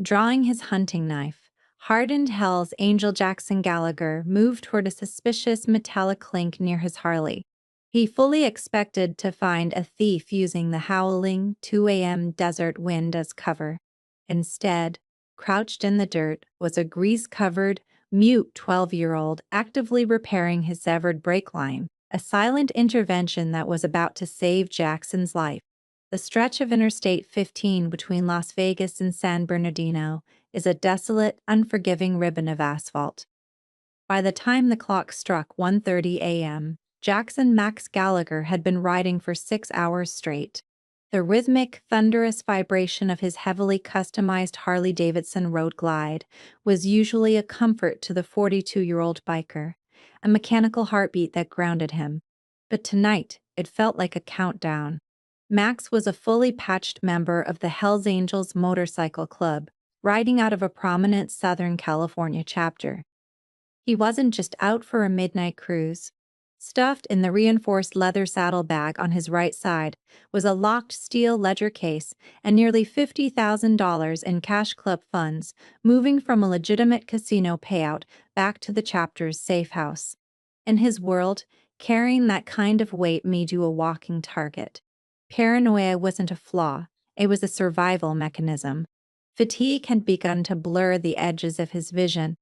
Drawing his hunting knife, hardened Hell's Angel Jackson Gallagher moved toward a suspicious metallic clink near his Harley. He fully expected to find a thief using the howling 2 a.m. desert wind as cover. Instead, crouched in the dirt was a grease-covered, mute 12-year-old actively repairing his severed brake line, a silent intervention that was about to save Jackson's life. The stretch of Interstate 15 between Las Vegas and San Bernardino is a desolate, unforgiving ribbon of asphalt. By the time the clock struck 1:30 a.m., Jackson Max Gallagher had been riding for 6 hours straight. The rhythmic, thunderous vibration of his heavily customized Harley-Davidson Road Glide was usually a comfort to the 42-year-old biker, a mechanical heartbeat that grounded him. But tonight, it felt like a countdown. Max was a fully patched member of the Hells Angels Motorcycle Club, riding out of a prominent Southern California chapter. He wasn't just out for a midnight cruise. Stuffed in the reinforced leather saddlebag on his right side was a locked steel ledger case and nearly $50,000 in cash club funds moving from a legitimate casino payout back to the chapter's safe house. In his world, carrying that kind of weight made you a walking target. Paranoia wasn't a flaw, it was a survival mechanism. Fatigue had begun to blur the edges of his vision.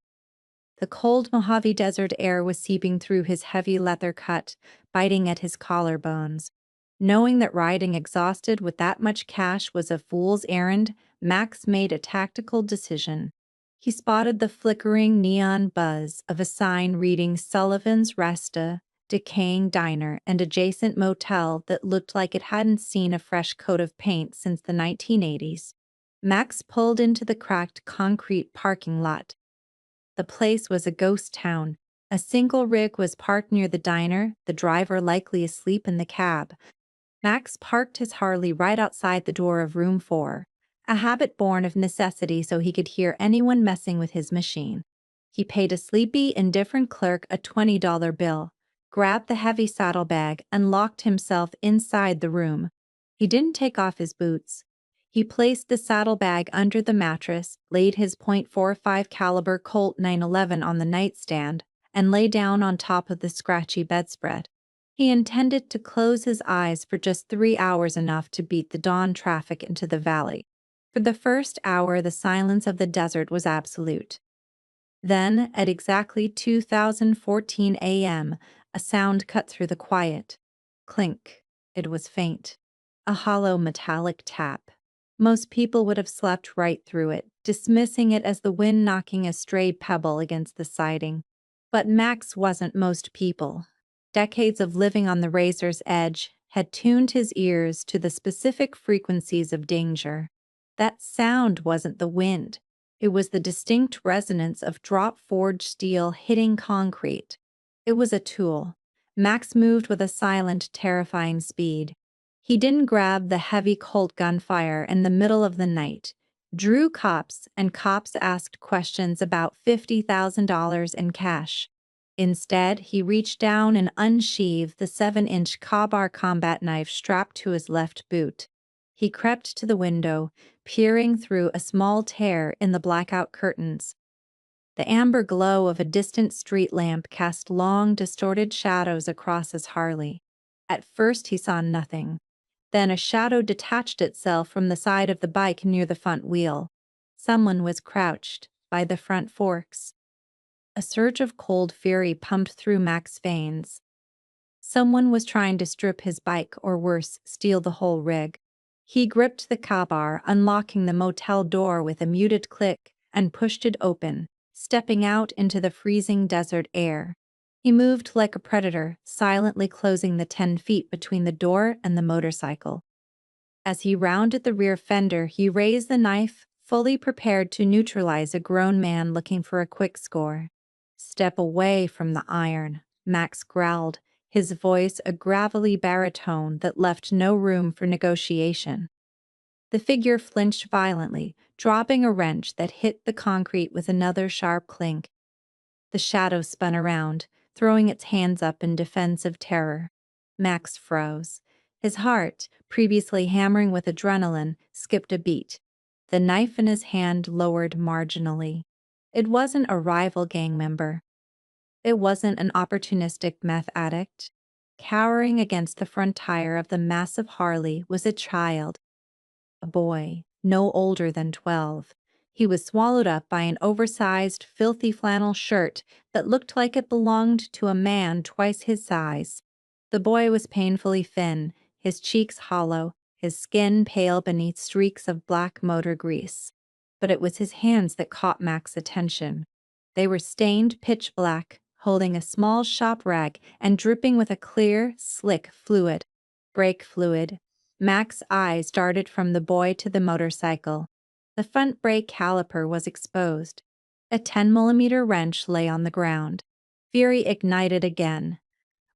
The cold Mojave Desert air was seeping through his heavy leather cut, biting at his collarbones. Knowing that riding exhausted with that much cash was a fool's errand, Max made a tactical decision. He spotted the flickering neon buzz of a sign reading Sullivan's Resta, decaying diner, and adjacent motel that looked like it hadn't seen a fresh coat of paint since the 1980s. Max pulled into the cracked concrete parking lot. The place was a ghost town. A single rig was parked near the diner, the driver likely asleep in the cab. Max parked his Harley right outside the door of room 4, a habit born of necessity so he could hear anyone messing with his machine. He paid a sleepy, indifferent clerk a $20 bill, grabbed the heavy saddlebag, and locked himself inside the room. He didn't take off his boots. He placed the saddlebag under the mattress, laid his .45 caliber Colt 911 on the nightstand, and lay down on top of the scratchy bedspread. He intended to close his eyes for just 3 hours, enough to beat the dawn traffic into the valley. For the first hour, the silence of the desert was absolute. Then, at exactly 2014 a.m., a sound cut through the quiet. Clink. It was faint. A hollow metallic tap. Most people would have slept right through it, dismissing it as the wind knocking a stray pebble against the siding. But Max wasn't most people. Decades of living on the razor's edge had tuned his ears to the specific frequencies of danger. That sound wasn't the wind. It was the distinct resonance of drop-forged steel hitting concrete. It was a tool. Max moved with a silent, terrifying speed. He didn't grab the heavy Colt gunfire in the middle of the night, drew cops, and cops asked questions about $50,000 in cash. Instead, he reached down and unsheathed the 7-inch Ka-Bar combat knife strapped to his left boot. He crept to the window, peering through a small tear in the blackout curtains. The amber glow of a distant street lamp cast long, distorted shadows across his Harley. At first, he saw nothing. Then a shadow detached itself from the side of the bike near the front wheel. Someone was crouched by the front forks. A surge of cold fury pumped through Max's veins. Someone was trying to strip his bike, or worse, steal the whole rig. He gripped the Ka-Bar, unlocking the motel door with a muted click, and pushed it open, stepping out into the freezing desert air. He moved like a predator, silently closing the 10 feet between the door and the motorcycle. As he rounded the rear fender, he raised the knife, fully prepared to neutralize a grown man looking for a quick score. "Step away from the iron," Max growled, his voice a gravelly baritone that left no room for negotiation. The figure flinched violently, dropping a wrench that hit the concrete with another sharp clink. The shadow spun around, throwing its hands up in defensive terror. Max froze. His heart, previously hammering with adrenaline, skipped a beat. the knife in his hand lowered marginally. It wasn't a rival gang member. It wasn't an opportunistic meth addict. Cowering against the front tire of the massive Harley was a child, a boy, no older than 12. He was swallowed up by an oversized, filthy flannel shirt that looked like it belonged to a man twice his size. The boy was painfully thin, his cheeks hollow, his skin pale beneath streaks of black motor grease. But it was his hands that caught Mac's attention. They were stained pitch black, holding a small shop rag and dripping with a clear, slick fluid. Brake fluid. Mac's eyes darted from the boy to the motorcycle. The front brake caliper was exposed. A 10-millimeter wrench lay on the ground. Fury ignited again.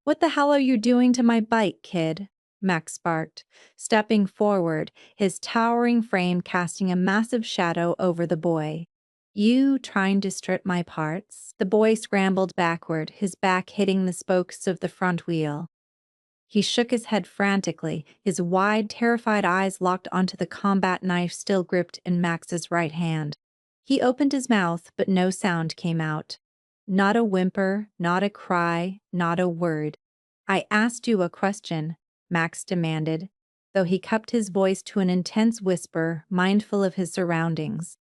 "What the hell are you doing to my bike, kid?" Max barked, stepping forward, his towering frame casting a massive shadow over the boy. "You trying to strip my parts?" The boy scrambled backward, his back hitting the spokes of the front wheel. He shook his head frantically, his wide, terrified eyes locked onto the combat knife still gripped in Max's right hand. He opened his mouth, but no sound came out. Not a whimper, not a cry, not a word. "I asked you a question," Max demanded, though he cupped his voice to an intense whisper, mindful of his surroundings.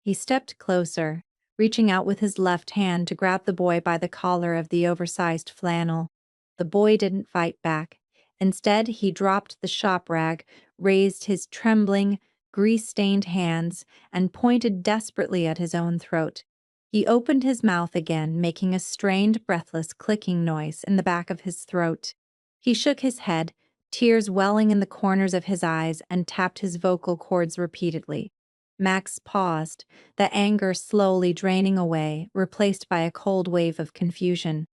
He stepped closer, reaching out with his left hand to grab the boy by the collar of the oversized flannel. The boy didn't fight back. Instead, he dropped the shop rag, raised his trembling, grease-stained hands, and pointed desperately at his own throat. He opened his mouth again, making a strained, breathless clicking noise in the back of his throat. He shook his head, tears welling in the corners of his eyes, and tapped his vocal cords repeatedly. Max paused, the anger slowly draining away, replaced by a cold wave of confusion.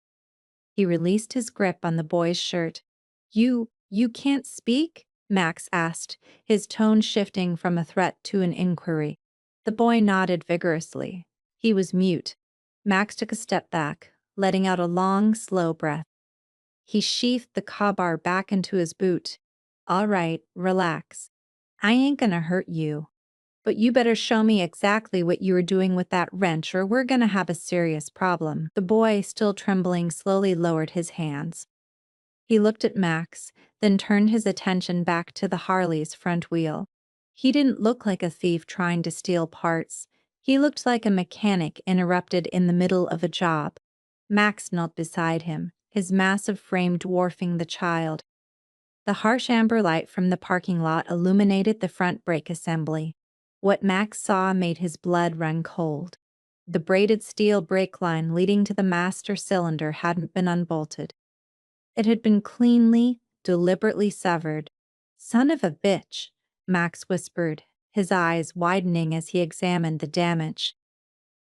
He released his grip on the boy's shirt. You can't speak?" Max asked, his tone shifting from a threat to an inquiry. The boy nodded vigorously. He was mute. Max took a step back, letting out a long, slow breath. He sheathed the crowbar back into his boot. "All right, relax. I ain't gonna hurt you. But you better show me exactly what you were doing with that wrench or we're gonna have a serious problem." The boy, still trembling, slowly lowered his hands. He looked at Max, then turned his attention back to the Harley's front wheel. He didn't look like a thief trying to steal parts. He looked like a mechanic interrupted in the middle of a job. Max knelt beside him, his massive frame dwarfing the child. The harsh amber light from the parking lot illuminated the front brake assembly. What Max saw made his blood run cold. The braided steel brake line leading to the master cylinder hadn't been unbolted. It had been cleanly, deliberately severed. "Son of a bitch," Max whispered, his eyes widening as he examined the damage.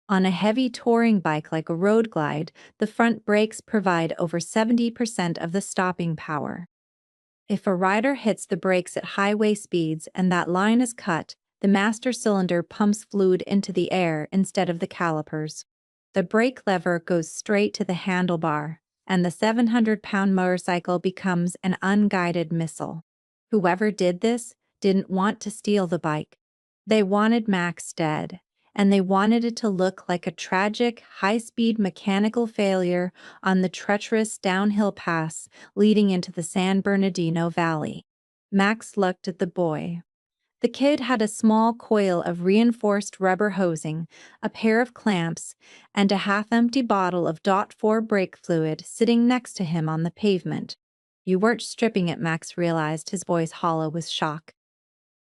On a heavy touring bike like a road glide, the front brakes provide over 70% of the stopping power. If a rider hits the brakes at highway speeds and that line is cut, the master cylinder pumps fluid into the air instead of the calipers. The brake lever goes straight to the handlebar, and the 700-pound motorcycle becomes an unguided missile. Whoever did this didn't want to steal the bike. They wanted Max dead, and they wanted it to look like a tragic, high-speed mechanical failure on the treacherous downhill pass leading into the San Bernardino Valley. Max looked at the boy. The kid had a small coil of reinforced rubber hosing, a pair of clamps, and a half-empty bottle of .4 brake fluid sitting next to him on the pavement. "You weren't stripping it," Max realized, his voice hollow with shock.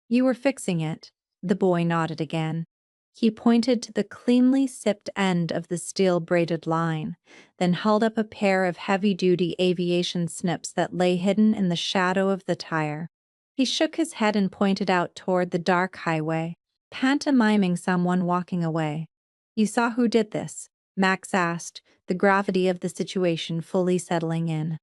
"You were fixing it." The boy nodded again. He pointed to the cleanly sipped end of the steel-braided line, then held up a pair of heavy-duty aviation snips that lay hidden in the shadow of the tire. He shook his head and pointed out toward the dark highway, pantomiming someone walking away. "You saw who did this?" Max asked, the gravity of the situation fully settling in.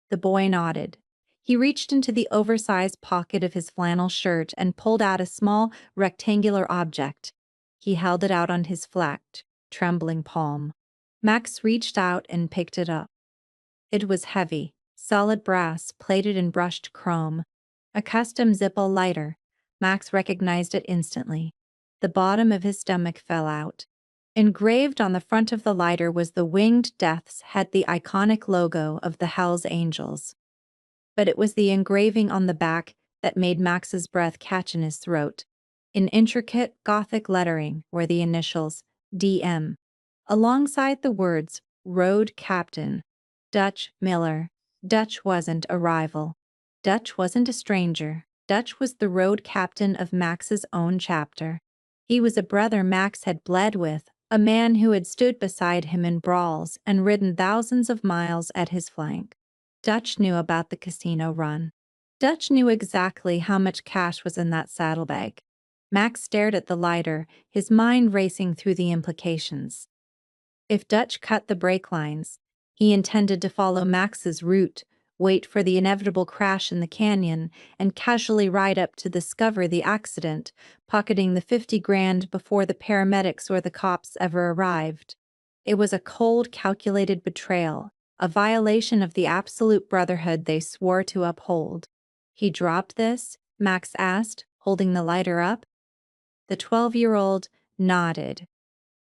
The boy nodded. He reached into the oversized pocket of his flannel shirt and pulled out a small, rectangular object. He held it out on his flat, trembling palm. Max reached out and picked it up. It was heavy, solid brass plated in brushed chrome, a custom Zippo lighter, Max recognized it instantly. The bottom of his stomach fell out. Engraved on the front of the lighter was the winged death's head, the iconic logo of the Hells Angels. But it was the engraving on the back that made Max's breath catch in his throat. In intricate Gothic lettering were the initials DM, alongside the words Road Captain, Dutch Miller. Dutch wasn't a rival. Dutch wasn't a stranger. Dutch was the road captain of Max's own chapter. He was a brother Max had bled with, a man who had stood beside him in brawls and ridden thousands of miles at his flank. Dutch knew about the casino run. Dutch knew exactly how much cash was in that saddlebag. Max stared at the lighter, his mind racing through the implications. If Dutch cut the brake lines, he intended to follow Max's route, wait for the inevitable crash in the canyon, and casually ride up to discover the accident, pocketing the 50 grand before the paramedics or the cops ever arrived. It was a cold, calculated betrayal, a violation of the absolute brotherhood they swore to uphold. He dropped this? Max asked, holding the lighter up. The 12-year-old nodded.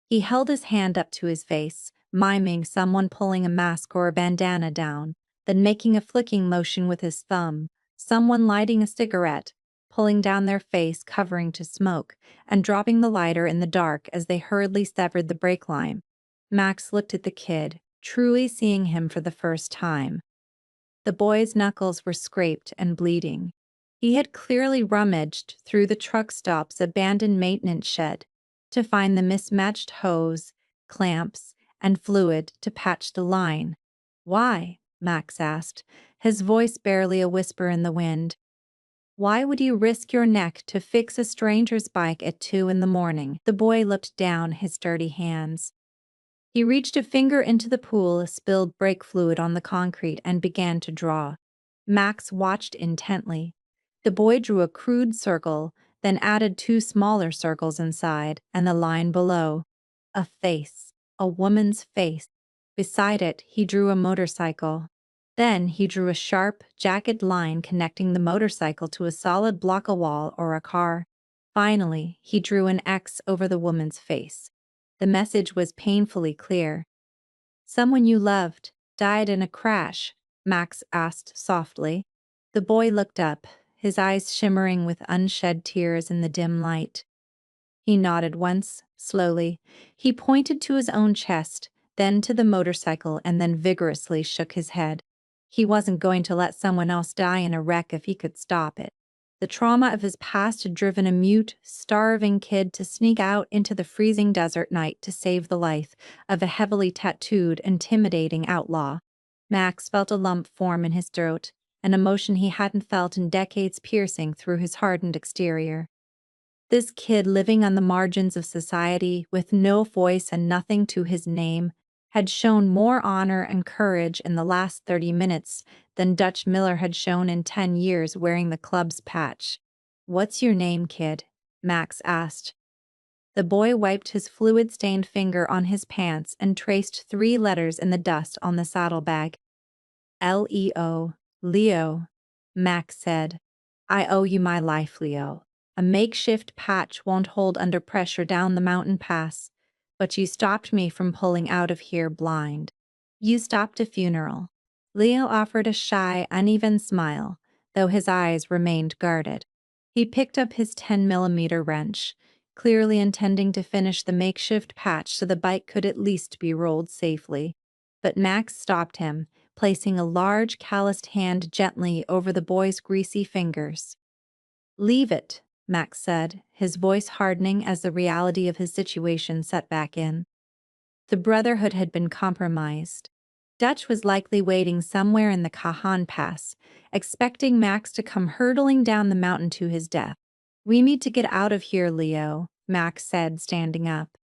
He held his hand up to his face, miming someone pulling a mask or a bandana down, then making a flicking motion with his thumb, someone lighting a cigarette, pulling down their face, covering to smoke, and dropping the lighter in the dark as they hurriedly severed the brake line. Max looked at the kid, truly seeing him for the first time. The boy's knuckles were scraped and bleeding. He had clearly rummaged through the truck stop's abandoned maintenance shed to find the mismatched hose, clamps, and fluid to patch the line. Why? Max asked, his voice barely a whisper in the wind. Why would you risk your neck to fix a stranger's bike at 2 a.m? The boy looked down his dirty hands. He reached a finger into the pool of spilled brake fluid on the concrete and began to draw. Max watched intently. The boy drew a crude circle, then added 2 smaller circles inside, and the line below. A face. A woman's face. Beside it, he drew a motorcycle. Then he drew a sharp, jagged line connecting the motorcycle to a solid block of wall or a car. Finally, he drew an X over the woman's face. The message was painfully clear. Someone you loved died in a crash, Max asked softly. The boy looked up, his eyes shimmering with unshed tears in the dim light. He nodded once, slowly. He pointed to his own chest, then to the motorcycle, and then vigorously shook his head. He wasn't going to let someone else die in a wreck if he could stop it. The trauma of his past had driven a mute, starving kid to sneak out into the freezing desert night to save the life of a heavily tattooed, intimidating outlaw. Max felt a lump form in his throat, an emotion he hadn't felt in decades piercing through his hardened exterior. This kid living on the margins of society with no voice and nothing to his name had shown more honor and courage in the last 30 minutes than Dutch Miller had shown in 10 years wearing the club's patch. "What's your name, kid?" Max asked. The boy wiped his fluid-stained finger on his pants and traced 3 letters in the dust on the saddlebag. Leo. Leo, Max said. "I owe you my life, Leo. A makeshift patch won't hold under pressure down the mountain pass, but you stopped me from pulling out of here blind. You stopped a funeral." Leo offered a shy, uneven smile, though his eyes remained guarded. He picked up his 10mm wrench, clearly intending to finish the makeshift patch so the bike could at least be rolled safely. But Max stopped him, placing a large, calloused hand gently over the boy's greasy fingers. "Leave it," Max said, his voice hardening as the reality of his situation set back in. The Brotherhood had been compromised. Dutch was likely waiting somewhere in the Cajon Pass, expecting Max to come hurtling down the mountain to his death. "We need to get out of here, Leo," Max said, standing up.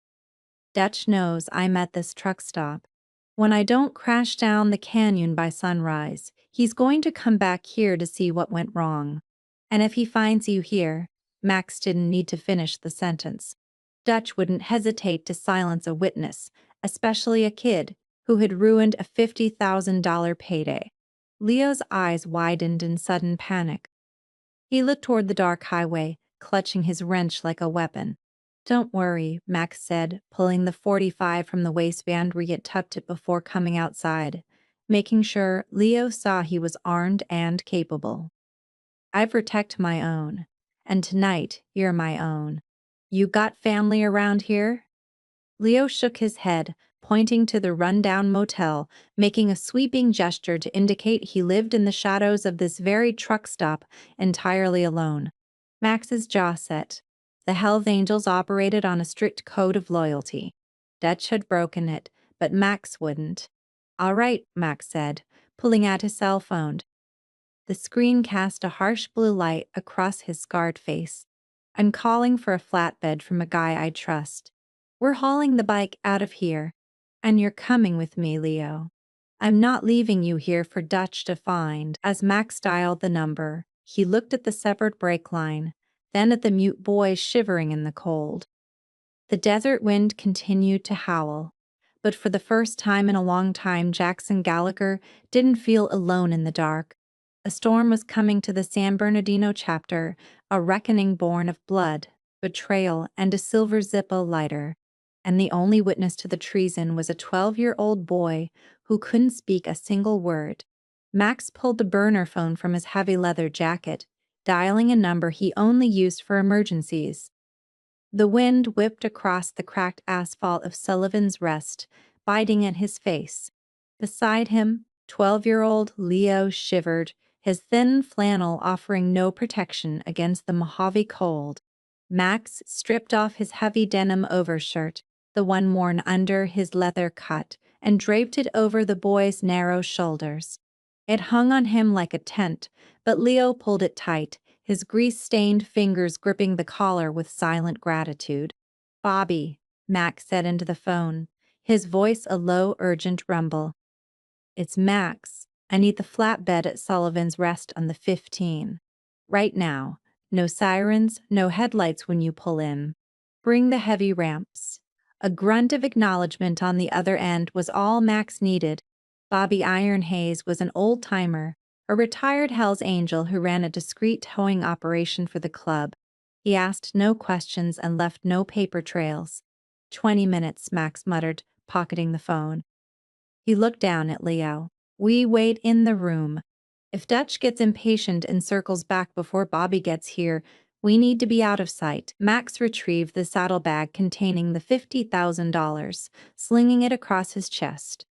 "Dutch knows I'm at this truck stop. When I don't crash down the canyon by sunrise, he's going to come back here to see what went wrong. And if he finds you here," Max didn't need to finish the sentence. Dutch wouldn't hesitate to silence a witness, especially a kid who had ruined a $50,000 payday. Leo's eyes widened in sudden panic. He looked toward the dark highway, clutching his wrench like a weapon. "Don't worry," Max said, pulling the 45 from the waistband where he had tucked it before coming outside, making sure Leo saw he was armed and capable. "I protect my own, and tonight you're my own. You got family around here?" Leo shook his head, pointing to the rundown motel, making a sweeping gesture to indicate he lived in the shadows of this very truck stop entirely alone. Max's jaw set. The Hells Angels operated on a strict code of loyalty. Dutch had broken it, but Max wouldn't. "All right," Max said, pulling out his cell phone. The screen cast a harsh blue light across his scarred face. "I'm calling for a flatbed from a guy I trust. We're hauling the bike out of here, and you're coming with me, Leo. I'm not leaving you here for Dutch to find." As Max dialed the number, he looked at the severed brake line, then at the mute boy shivering in the cold. The desert wind continued to howl, but for the first time in a long time, Jackson Gallagher didn't feel alone in the dark. A storm was coming to the San Bernardino chapter, a reckoning born of blood, betrayal, and a silver Zippo lighter. And the only witness to the treason was a 12-year-old boy who couldn't speak a single word. Max pulled the burner phone from his heavy leather jacket, dialing a number he only used for emergencies. The wind whipped across the cracked asphalt of Sullivan's Rest, biting at his face. Beside him, 12-year-old Leo shivered, his thin flannel offering no protection against the Mojave cold. Max stripped off his heavy denim overshirt, the one worn under his leather cut, and draped it over the boy's narrow shoulders. It hung on him like a tent, but Leo pulled it tight, his grease-stained fingers gripping the collar with silent gratitude. "Bobby," Max said into the phone, his voice a low, urgent rumble. "It's Max. I need the flatbed at Sullivan's Rest on the 15. Right now. No sirens, no headlights when you pull in. Bring the heavy ramps." A grunt of acknowledgement on the other end was all Max needed. Bobby Ironhays was an old-timer, a retired Hells Angel who ran a discreet towing operation for the club. He asked no questions and left no paper trails. 20 minutes, Max muttered, pocketing the phone. He looked down at Leo. "We wait in the room. If Dutch gets impatient and circles back before Bobby gets here, we need to be out of sight." Max retrieved the saddlebag containing the $50,000, slinging it across his chest.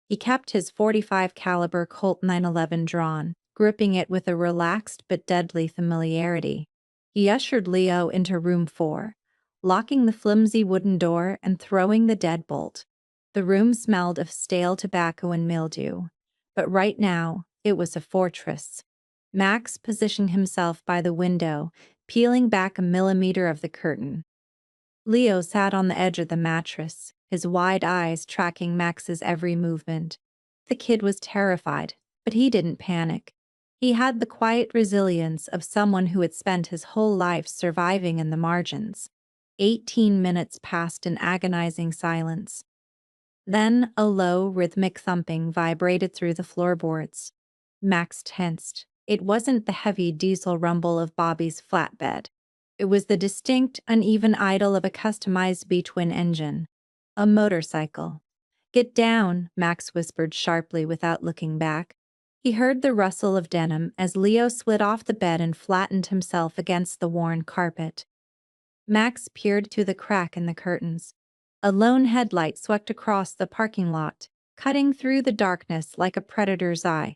He kept his .45 caliber Colt 911 drawn, gripping it with a relaxed but deadly familiarity. He ushered Leo into room 4, locking the flimsy wooden door and throwing the deadbolt. The room smelled of stale tobacco and mildew, but right now it was a fortress. Max positioned himself by the window, peeling back a millimeter of the curtain. Leo sat on the edge of the mattress, his wide eyes tracking Max's every movement. The kid was terrified, but he didn't panic. He had the quiet resilience of someone who had spent his whole life surviving in the margins. 18 minutes passed in agonizing silence. Then a low, rhythmic thumping vibrated through the floorboards. Max tensed. It wasn't the heavy diesel rumble of Bobby's flatbed. It was the distinct, uneven idle of a customized B-twin engine. A motorcycle. "Get down," Max whispered sharply without looking back. He heard the rustle of denim as Leo slid off the bed and flattened himself against the worn carpet. Max peered through the crack in the curtains. A lone headlight swept across the parking lot, cutting through the darkness like a predator's eye.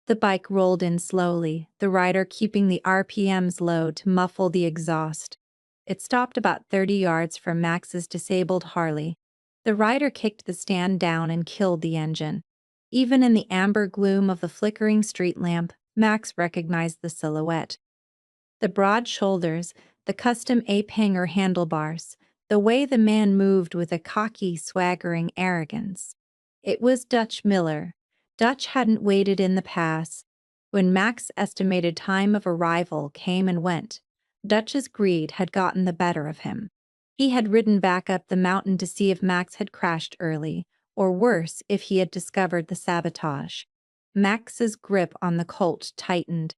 The bike rolled in slowly, the rider keeping the RPMs low to muffle the exhaust. It stopped about 30 yards from Max's disabled Harley. The rider kicked the stand down and killed the engine. Even in the amber gloom of the flickering street lamp, Max recognized the silhouette. The broad shoulders, the custom ape hanger handlebars, the way the man moved with a cocky, swaggering arrogance. It was Dutch Miller. Dutch hadn't waited in the pass. When Max's estimated time of arrival came and went, Dutch's greed had gotten the better of him. He had ridden back up the mountain to see if Max had crashed early, or worse, if he had discovered the sabotage. Max's grip on the Colt tightened.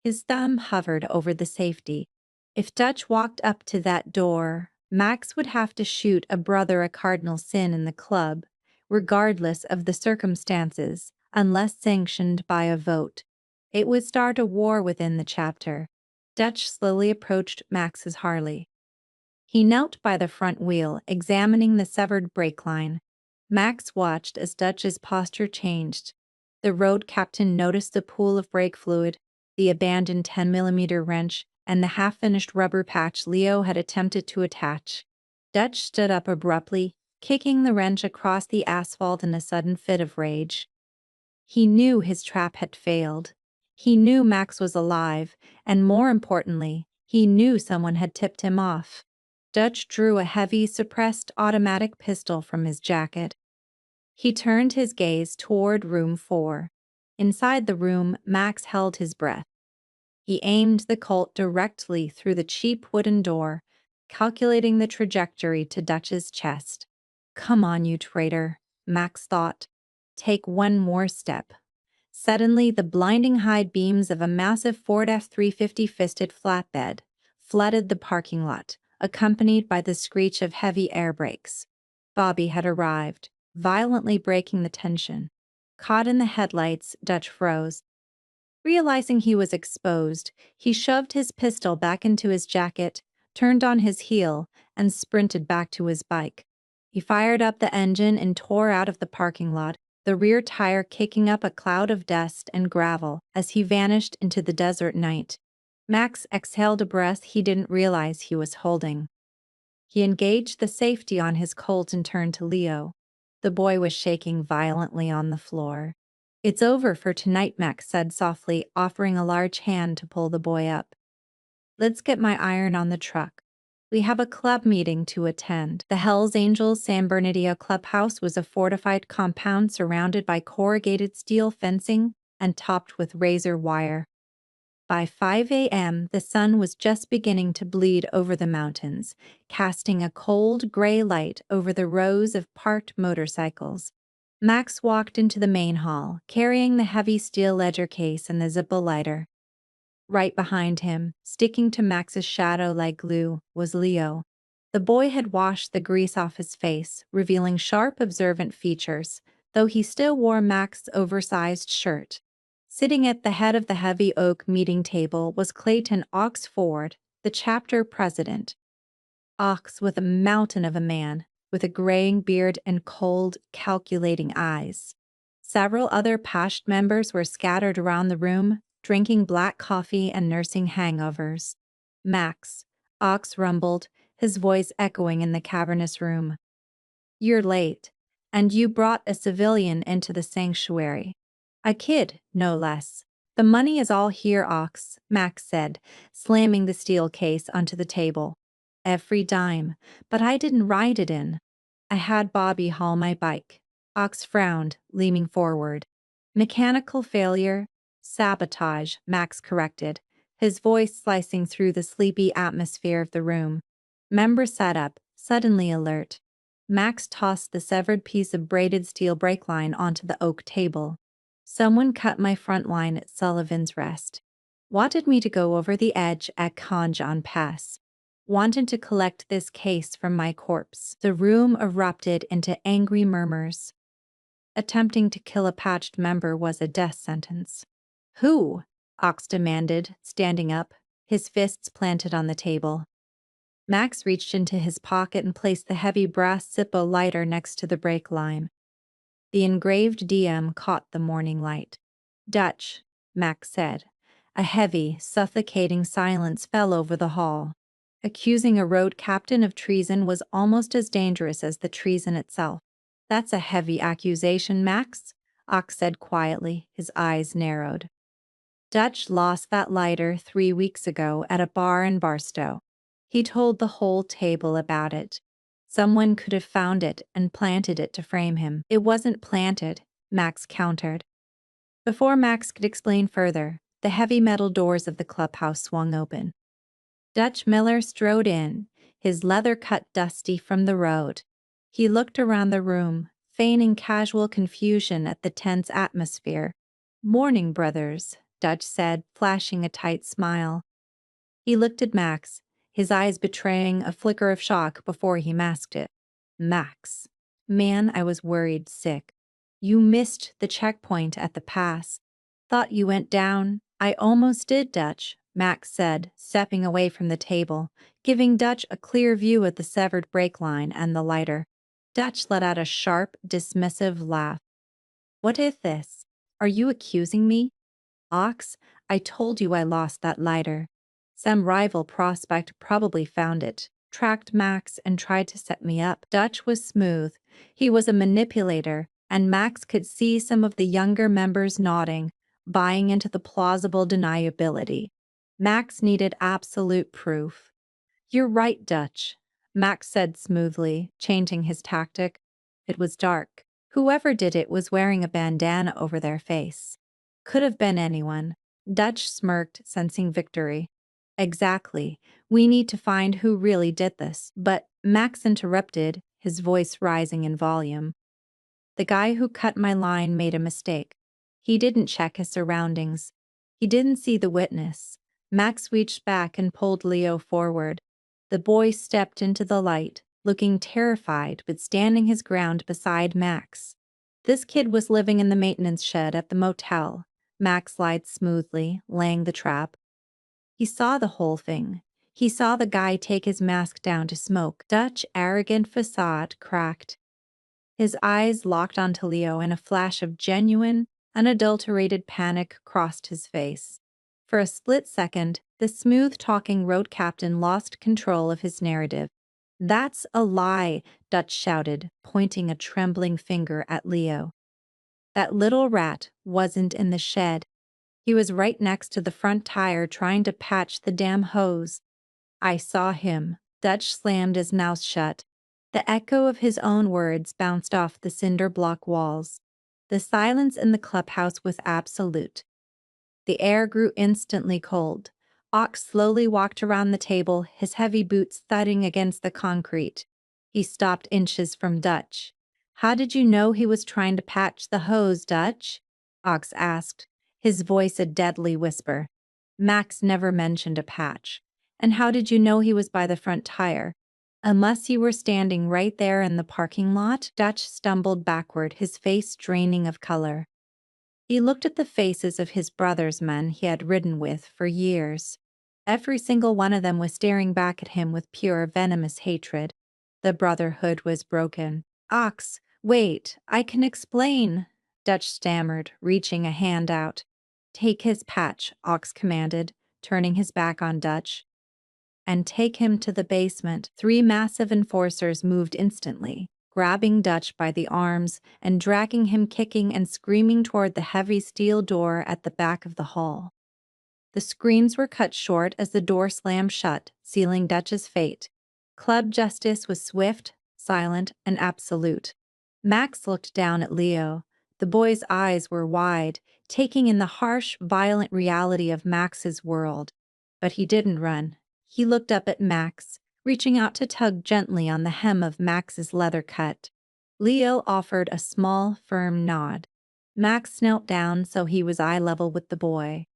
His thumb hovered over the safety. If Dutch walked up to that door, Max would have to shoot a brother a cardinal sin in the club, regardless of the circumstances, unless sanctioned by a vote. It would start a war within the chapter. Dutch slowly approached Max's Harley. He knelt by the front wheel, examining the severed brake line. Max watched as Dutch's posture changed. The road captain noticed the pool of brake fluid, the abandoned 10mm wrench, and the half-finished rubber patch Leo had attempted to attach. Dutch stood up abruptly, kicking the wrench across the asphalt in a sudden fit of rage. He knew his trap had failed. He knew Max was alive, and more importantly, he knew someone had tipped him off. Dutch drew a heavy, suppressed automatic pistol from his jacket. He turned his gaze toward room 4. Inside the room, Max held his breath. He aimed the Colt directly through the cheap wooden door, calculating the trajectory to Dutch's chest. "Come on, you traitor," Max thought. "Take one more step." Suddenly, the blinding high beams of a massive Ford F-350 fisted flatbed flooded the parking lot, accompanied by the screech of heavy air brakes. Bobby had arrived, violently breaking the tension. Caught in the headlights, Dutch froze. Realizing he was exposed, he shoved his pistol back into his jacket, turned on his heel, and sprinted back to his bike. He fired up the engine and tore out of the parking lot, the rear tire kicking up a cloud of dust and gravel as he vanished into the desert night. Max exhaled a breath he didn't realize he was holding. He engaged the safety on his Colt and turned to Leo. The boy was shaking violently on the floor. "It's over for tonight," Max said softly, offering a large hand to pull the boy up. "Let's get my iron on the truck. We have a club meeting to attend." The Hells Angels San Bernardino clubhouse was a fortified compound surrounded by corrugated steel fencing and topped with razor wire. By 5 a.m., the sun was just beginning to bleed over the mountains, casting a cold, gray light over the rows of parked motorcycles. Max walked into the main hall, carrying the heavy steel ledger case and the Zippo lighter. Right behind him, sticking to Max's shadow like glue, was Leo. The boy had washed the grease off his face, revealing sharp, observant features, though he still wore Max's oversized shirt. Sitting at the head of the heavy oak meeting table was Clayton Ox Ford, the chapter president. Ox was a mountain of a man, with a graying beard and cold, calculating eyes. Several other past members were scattered around the room, drinking black coffee and nursing hangovers. "Max," Ox rumbled, his voice echoing in the cavernous room. "You're late, and you brought a civilian into the sanctuary. A kid, no less." "The money is all here, Ox," Max said, slamming the steel case onto the table. "Every dime, but I didn't write it in. I had Bobby haul my bike." Ox frowned, leaning forward. "Mechanical failure? Sabotage," Max corrected, his voice slicing through the sleepy atmosphere of the room. Member sat up, suddenly alert. Max tossed the severed piece of braided steel brake line onto the oak table. "Someone cut my front line at Sullivan's Rest. Wanted me to go over the edge at Conjon Pass. Wanted to collect this case from my corpse." The room erupted into angry murmurs. Attempting to kill a patched member was a death sentence. "Who?" Ox demanded, standing up, his fists planted on the table. Max reached into his pocket and placed the heavy brass Zippo lighter next to the brake line. The engraved DM caught the morning light. "Dutch," Max said. A heavy, suffocating silence fell over the hall. Accusing a road captain of treason was almost as dangerous as the treason itself. "That's a heavy accusation, Max," Ox said quietly, his eyes narrowed. "Dutch lost that lighter 3 weeks ago at a bar in Barstow. He told the whole table about it. Someone could have found it and planted it to frame him." "It wasn't planted," Max countered. Before Max could explain further, the heavy metal doors of the clubhouse swung open. Dutch Miller strode in, his leather cut dusty from the road. He looked around the room, feigning casual confusion at the tense atmosphere. "Morning, brothers," Dutch said, flashing a tight smile. He looked at Max, his eyes betraying a flicker of shock before he masked it. Max. Man, I was worried sick. You missed the checkpoint at the pass. Thought you went down. I almost did, Dutch, Max said, stepping away from the table, giving Dutch a clear view of the severed brake line and the lighter. Dutch let out a sharp, dismissive laugh. What is this? Are you accusing me? Ox, I told you I lost that lighter. Some rival prospect probably found it, tracked Max, and tried to set me up. Dutch was smooth. He was a manipulator, and Max could see some of the younger members nodding, buying into the plausible deniability. Max needed absolute proof. You're right, Dutch, Max said smoothly, changing his tactic. It was dark. Whoever did it was wearing a bandana over their face. Could have been anyone. Dutch smirked, sensing victory. Exactly. We need to find who really did this. But Max interrupted, his voice rising in volume. The guy who cut my line made a mistake. He didn't check his surroundings. He didn't see the witness. Max reached back and pulled Leo forward. The boy stepped into the light, looking terrified but standing his ground beside Max. This kid was living in the maintenance shed at the motel. Max lied smoothly, laying the trap. He saw the whole thing. He saw the guy take his mask down to smoke. Dutch arrogant facade cracked. His eyes locked onto Leo, and a flash of genuine, unadulterated panic crossed his face. For a split second, the smooth-talking road captain lost control of his narrative. That's a lie, Dutch shouted, pointing a trembling finger at Leo. That little rat wasn't in the shed. He was right next to the front tire trying to patch the damn hose. I saw him. Dutch slammed his mouth shut. The echo of his own words bounced off the cinder block walls. The silence in the clubhouse was absolute. The air grew instantly cold. Ox slowly walked around the table, his heavy boots thudding against the concrete. He stopped inches from Dutch. How did you know he was trying to patch the hose, Dutch? Ox asked, his voice a deadly whisper. Max never mentioned a patch. And how did you know he was by the front tire? Unless you were standing right there in the parking lot? Dutch stumbled backward, his face draining of color. He looked at the faces of his brother's men he had ridden with for years. Every single one of them was staring back at him with pure, venomous hatred. The Brotherhood was broken. Ox, wait, I can explain, Dutch stammered, reaching a hand out. Take his patch, Ox commanded, turning his back on Dutch. And take him to the basement. 3 massive enforcers moved instantly, grabbing Dutch by the arms and dragging him kicking and screaming toward the heavy steel door at the back of the hall. The screams were cut short as the door slammed shut, sealing Dutch's fate. Club justice was swift, silent, and absolute. Max looked down at Leo. The boy's eyes were wide, taking in the harsh, violent reality of Max's world. But he didn't run. He looked up at Max, reaching out to tug gently on the hem of Max's leather cut. Leo offered a small, firm nod. Max knelt down so he was eye level with the boy.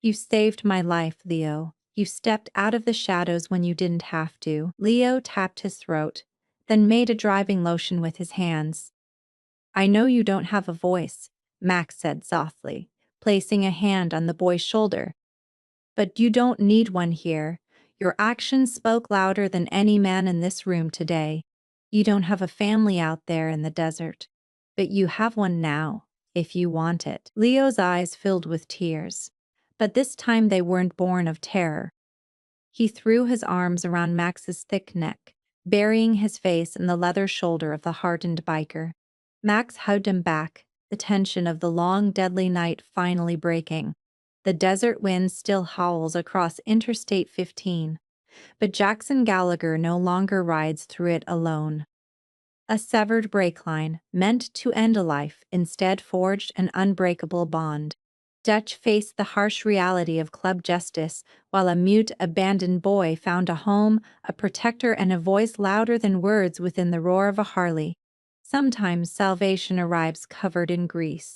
You saved my life, Leo. You stepped out of the shadows when you didn't have to. Leo tapped his throat, then made a driving motion with his hands. I know you don't have a voice, Max said softly, placing a hand on the boy's shoulder. But you don't need one here. Your actions spoke louder than any man in this room today. You don't have a family out there in the desert, but you have one now, if you want it. Leo's eyes filled with tears, but this time they weren't born of terror. He threw his arms around Max's thick neck, burying his face in the leather shoulder of the hardened biker. Max hugged him back, the tension of the long, deadly night finally breaking. The desert wind still howls across Interstate 15, but Jackson Gallagher no longer rides through it alone. A severed brake line, meant to end a life, instead forged an unbreakable bond. Dutch faced the harsh reality of club justice, while a mute, abandoned boy found a home, a protector, and a voice louder than words within the roar of a Harley. Sometimes salvation arrives covered in grease.